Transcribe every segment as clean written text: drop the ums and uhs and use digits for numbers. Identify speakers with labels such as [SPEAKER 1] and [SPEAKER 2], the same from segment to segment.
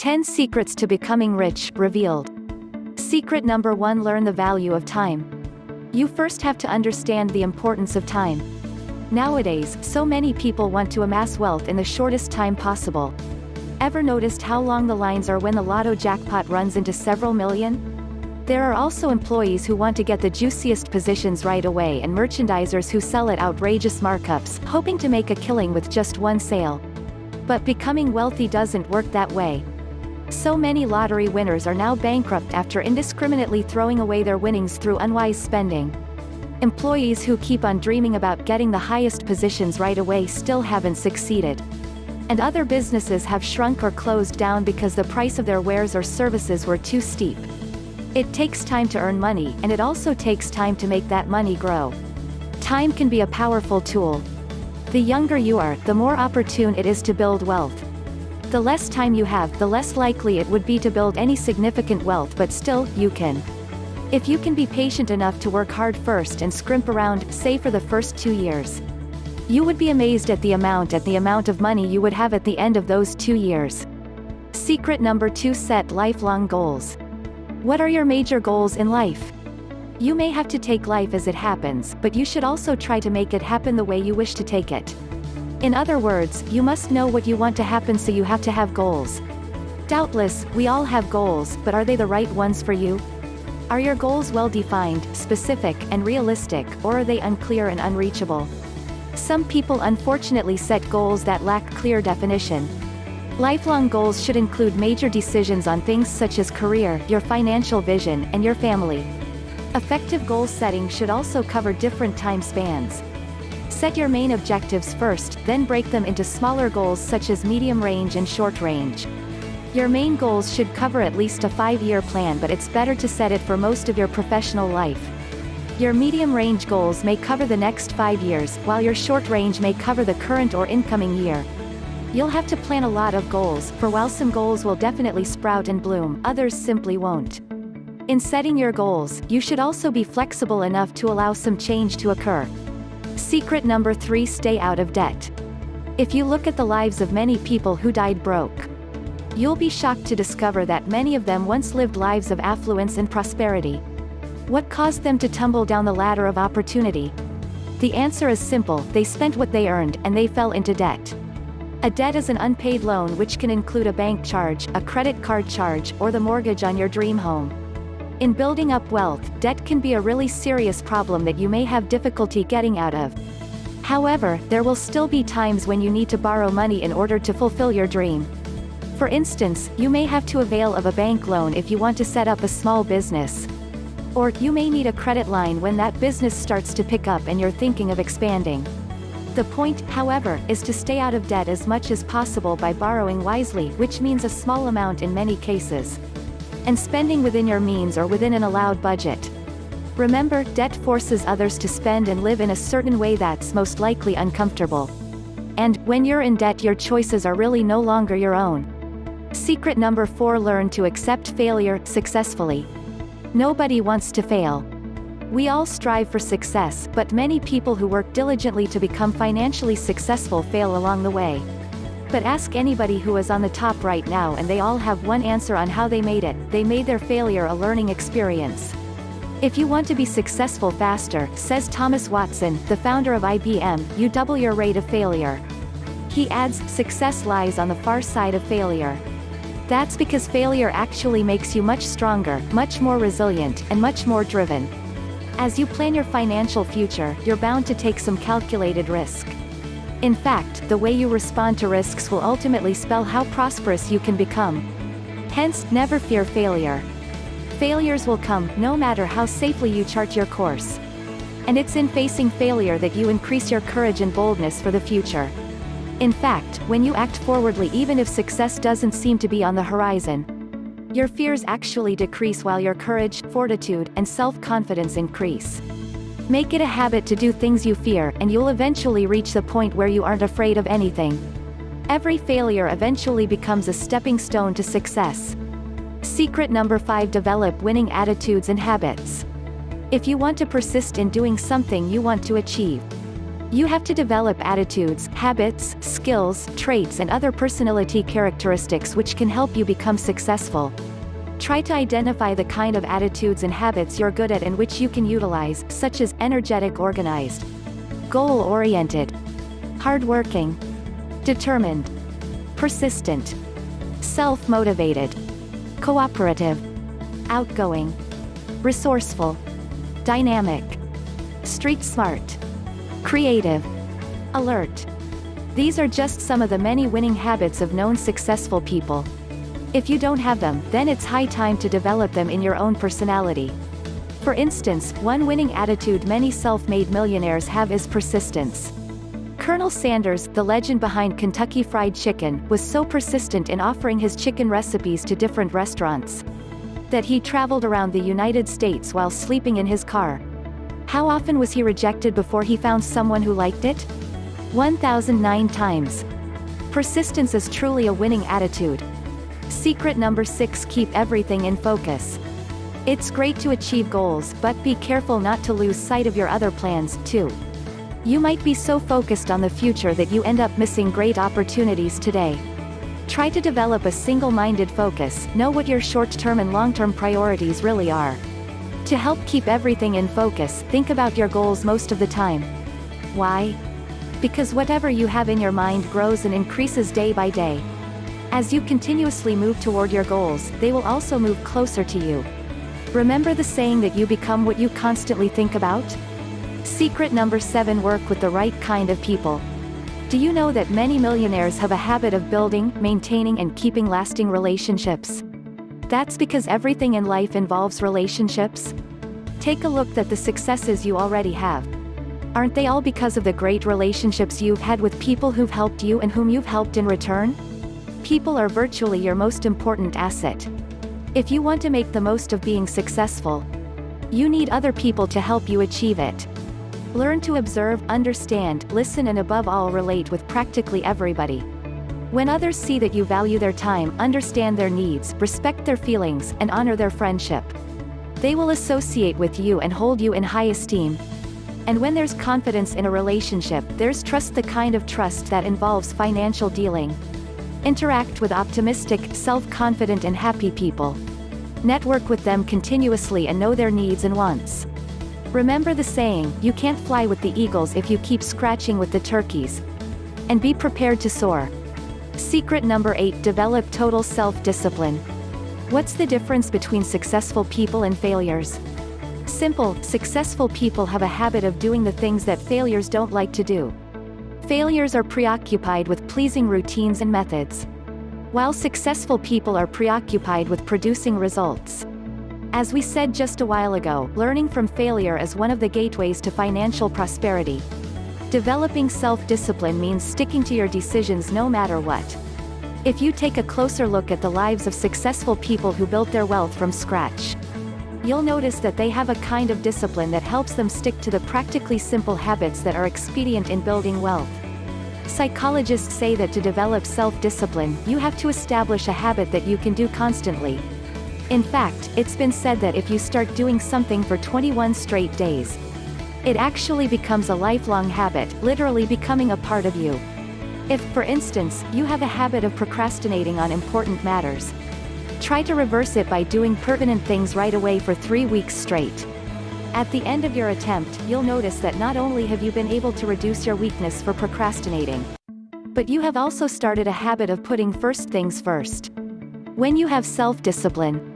[SPEAKER 1] 10 Secrets to Becoming Rich, revealed. Secret number 1: learn the value of time. You first have to understand the importance of time. Nowadays, so many people want to amass wealth in the shortest time possible. Ever noticed how long the lines are when the lotto jackpot runs into several million? There are also employees who want to get the juiciest positions right away and merchandisers who sell at outrageous markups, hoping to make a killing with just one sale. But becoming wealthy doesn't work that way. So many lottery winners are now bankrupt after indiscriminately throwing away their winnings through unwise spending. Employees who keep on dreaming about getting the highest positions right away still haven't succeeded. And other businesses have shrunk or closed down because the price of their wares or services were too steep. It takes time to earn money, and it also takes time to make that money grow. Time can be a powerful tool. The younger you are, the more opportune it is to build wealth. The less time you have, the less likely it would be to build any significant wealth, but still, you can. If you can be patient enough to work hard first and scrimp around, say for the first 2 years. You would be amazed at the amount of money you would have at the end of those 2 years. Secret number 2: set lifelong goals. What are your major goals in life? You may have to take life as it happens, but you should also try to make it happen the way you wish to take it. In other words, you must know what you want to happen, so you have to have goals. Doubtless, we all have goals, but are they the right ones for you? Are your goals well defined, specific, and realistic, or are they unclear and unreachable? Some people unfortunately set goals that lack clear definition. Lifelong goals should include major decisions on things such as career, your financial vision, and your family. Effective goal setting should also cover different time spans. Set your main objectives first, then break them into smaller goals such as medium range and short range. Your main goals should cover at least a 5-year plan, but it's better to set it for most of your professional life. Your medium range goals may cover the next 5 years, while your short range may cover the current or incoming year. You'll have to plan a lot of goals, for while some goals will definitely sprout and bloom, others simply won't. In setting your goals, you should also be flexible enough to allow some change to occur. Secret number 3: stay out of debt. If you look at the lives of many people who died broke, you'll be shocked to discover that many of them once lived lives of affluence and prosperity. What caused them to tumble down the ladder of opportunity? The answer is simple: they spent what they earned, and they fell into debt. A debt is an unpaid loan which can include a bank charge, a credit card charge, or the mortgage on your dream home. In building up wealth, debt can be a really serious problem that you may have difficulty getting out of. However, there will still be times when you need to borrow money in order to fulfill your dream. For instance, you may have to avail of a bank loan if you want to set up a small business. Or, you may need a credit line when that business starts to pick up and you're thinking of expanding. The point, however, is to stay out of debt as much as possible by borrowing wisely, which means a small amount in many cases. And spending within your means or within an allowed budget. Remember, debt forces others to spend and live in a certain way that's most likely uncomfortable. And, when you're in debt, your choices are really no longer your own. Secret number 4: learn to accept failure successfully. Nobody wants to fail. We all strive for success, but many people who work diligently to become financially successful fail along the way. But ask anybody who is on the top right now and they all have one answer on how they made it: they made their failure a learning experience. If you want to be successful faster, says Thomas Watson, the founder of IBM, you double your rate of failure. He adds, success lies on the far side of failure. That's because failure actually makes you much stronger, much more resilient, and much more driven. As you plan your financial future, you're bound to take some calculated risk. In fact, the way you respond to risks will ultimately spell how prosperous you can become. Hence, never fear failure. Failures will come, no matter how safely you chart your course. And it's in facing failure that you increase your courage and boldness for the future. In fact, when you act forwardly, even if success doesn't seem to be on the horizon, your fears actually decrease while your courage, fortitude, and self-confidence increase. Make it a habit to do things you fear, and you'll eventually reach the point where you aren't afraid of anything. Every failure eventually becomes a stepping stone to success. Secret number 5: develop winning attitudes and habits. If you want to persist in doing something you want to achieve, you have to develop attitudes, habits, skills, traits and other personality characteristics which can help you become successful. Try to identify the kind of attitudes and habits you're good at and which you can utilize, such as energetic, organized, goal-oriented, hardworking, determined, persistent, self-motivated, cooperative, outgoing, resourceful, dynamic, street smart, creative, alert. These are just some of the many winning habits of known successful people. If you don't have them, then it's high time to develop them in your own personality. For instance, one winning attitude many self-made millionaires have is persistence. Colonel Sanders, the legend behind Kentucky Fried Chicken, was so persistent in offering his chicken recipes to different restaurants that he traveled around the United States while sleeping in his car. How often was he rejected before he found someone who liked it? 1,009 times. Persistence is truly a winning attitude. Secret number 6: keep everything in focus. It's great to achieve goals, but be careful not to lose sight of your other plans, too. You might be so focused on the future that you end up missing great opportunities today. Try to develop a single-minded focus, know what your short-term and long-term priorities really are. To help keep everything in focus, think about your goals most of the time. Why? Because whatever you have in your mind grows and increases day by day. As you continuously move toward your goals, they will also move closer to you. Remember the saying that you become what you constantly think about? Secret number 7: work with the right kind of people. Do you know that many millionaires have a habit of building, maintaining and keeping lasting relationships? That's because everything in life involves relationships. Take a look at the successes you already have. Aren't they all because of the great relationships you've had with people who've helped you and whom you've helped in return? People are virtually your most important asset. If you want to make the most of being successful, you need other people to help you achieve it. Learn to observe, understand, listen and above all relate with practically everybody. When others see that you value their time, understand their needs, respect their feelings, and honor their friendship, they will associate with you and hold you in high esteem. And when there's confidence in a relationship, there's trust, the kind of trust that involves financial dealing. Interact with optimistic, self-confident and happy people. Network with them continuously and know their needs and wants. Remember the saying, you can't fly with the eagles if you keep scratching with the turkeys. And be prepared to soar. Secret number 8: develop total self-discipline. What's the difference between successful people and failures? Simple: successful people have a habit of doing the things that failures don't like to do. Failures are preoccupied with pleasing routines and methods, while successful people are preoccupied with producing results. As we said just a while ago, learning from failure is one of the gateways to financial prosperity. Developing self-discipline means sticking to your decisions no matter what. If you take a closer look at the lives of successful people who built their wealth from scratch, you'll notice that they have a kind of discipline that helps them stick to the practically simple habits that are expedient in building wealth. Psychologists say that to develop self-discipline, you have to establish a habit that you can do constantly. In fact, it's been said that if you start doing something for 21 straight days, it actually becomes a lifelong habit, literally becoming a part of you. If, for instance, you have a habit of procrastinating on important matters, try to reverse it by doing pertinent things right away for 3 weeks straight. At the end of your attempt, you'll notice that not only have you been able to reduce your weakness for procrastinating, but you have also started a habit of putting first things first. When you have self-discipline,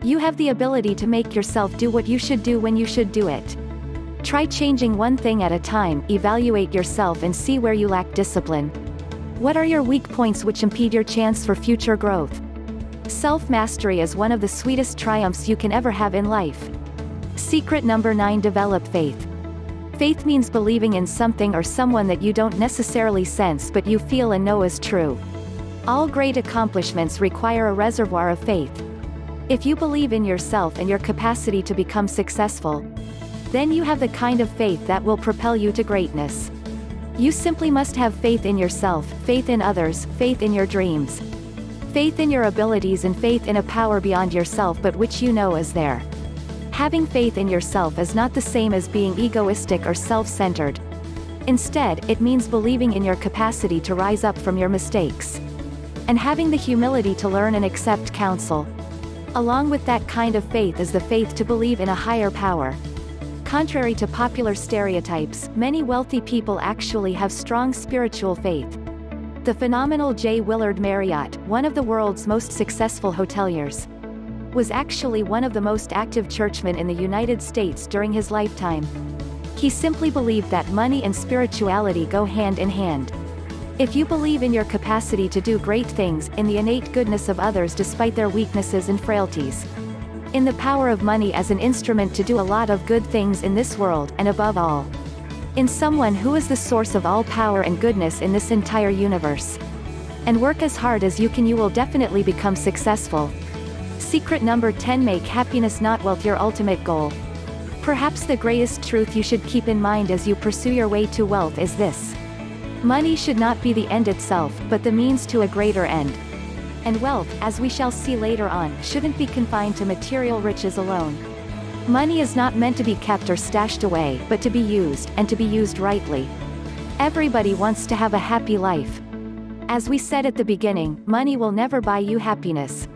[SPEAKER 1] you have the ability to make yourself do what you should do when you should do it. Try changing one thing at a time, evaluate yourself and see where you lack discipline. What are your weak points which impede your chance for future growth? Self-mastery is one of the sweetest triumphs you can ever have in life. Secret number 9: develop faith. Faith means believing in something or someone that you don't necessarily sense but you feel and know is true. All great accomplishments require a reservoir of faith. If you believe in yourself and your capacity to become successful, then you have the kind of faith that will propel you to greatness. You simply must have faith in yourself, faith in others, faith in your dreams, faith in your abilities and faith in a power beyond yourself but which you know is there. Having faith in yourself is not the same as being egoistic or self-centered. Instead, it means believing in your capacity to rise up from your mistakes. And having the humility to learn and accept counsel. Along with that kind of faith is the faith to believe in a higher power. Contrary to popular stereotypes, many wealthy people actually have strong spiritual faith. The phenomenal J. Willard Marriott, one of the world's most successful hoteliers, was actually one of the most active churchmen in the United States during his lifetime. He simply believed that money and spirituality go hand in hand. If you believe in your capacity to do great things, in the innate goodness of others despite their weaknesses and frailties, in the power of money as an instrument to do a lot of good things in this world, and above all, in someone who is the source of all power and goodness in this entire universe, and work as hard as you can, you will definitely become successful. Secret number 10: make happiness not wealth your ultimate goal. Perhaps the greatest truth you should keep in mind as you pursue your way to wealth is this: money should not be the end itself, but the means to a greater end. And wealth, as we shall see later on, shouldn't be confined to material riches alone. Money is not meant to be kept or stashed away, but to be used, and to be used rightly. Everybody wants to have a happy life. As we said at the beginning, money will never buy you happiness.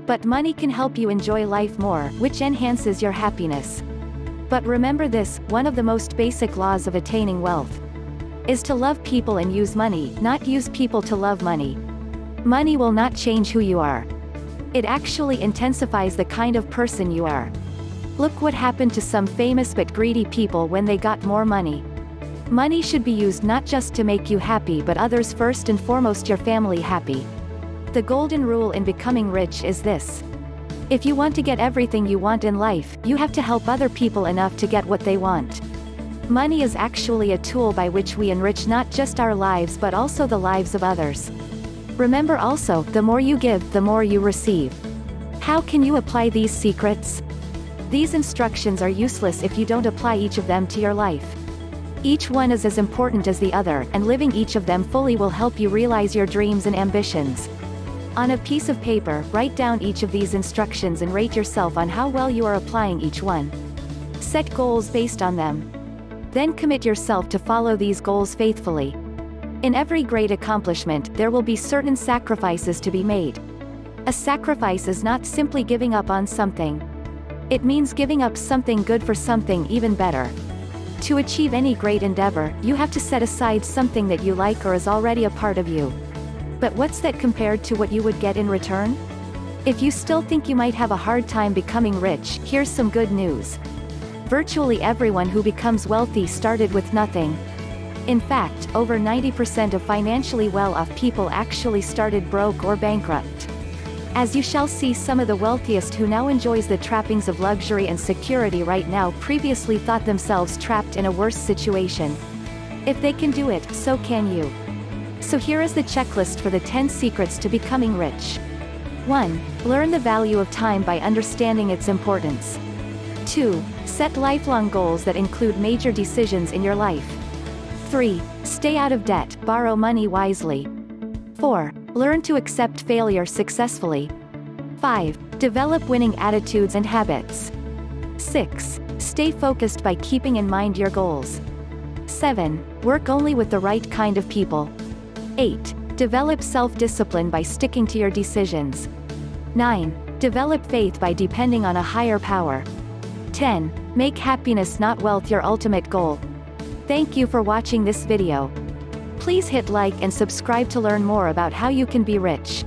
[SPEAKER 1] But money can help you enjoy life more, which enhances your happiness. But remember this: one of the most basic laws of attaining wealth is to love people and use money, not use people to love money. Money will not change who you are. It actually intensifies the kind of person you are. Look what happened to some famous but greedy people when they got more money. Money should be used not just to make you happy but others first and foremost, your family happy. The golden rule in becoming rich is this: if you want to get everything you want in life, you have to help other people enough to get what they want. Money is actually a tool by which we enrich not just our lives but also the lives of others. Remember also, the more you give, the more you receive. How can you apply these secrets? These instructions are useless if you don't apply each of them to your life. Each one is as important as the other, and living each of them fully will help you realize your dreams and ambitions. On a piece of paper, write down each of these instructions and rate yourself on how well you are applying each one. Set goals based on them. Then commit yourself to follow these goals faithfully. In every great accomplishment, there will be certain sacrifices to be made. A sacrifice is not simply giving up on something. It means giving up something good for something even better. To achieve any great endeavor, you have to set aside something that you like or is already a part of you. But what's that compared to what you would get in return? If you still think you might have a hard time becoming rich, here's some good news. Virtually everyone who becomes wealthy started with nothing. In fact, over 90% of financially well-off people actually started broke or bankrupt. As you shall see, some of the wealthiest who now enjoys the trappings of luxury and security right now previously thought themselves trapped in a worse situation. If they can do it, so can you. So here is the checklist for the 10 secrets to becoming rich. 1. Learn the value of time by understanding its importance. 2. Set lifelong goals that include major decisions in your life. 3. Stay out of debt, borrow money wisely. 4. Learn to accept failure successfully. 5. Develop winning attitudes and habits. 6. Stay focused by keeping in mind your goals. 7. Work only with the right kind of people. 8. Develop self-discipline by sticking to your decisions. 9. Develop faith by depending on a higher power. 10. Make happiness not wealth your ultimate goal. Thank you for watching this video. Please hit like and subscribe to learn more about how you can be rich.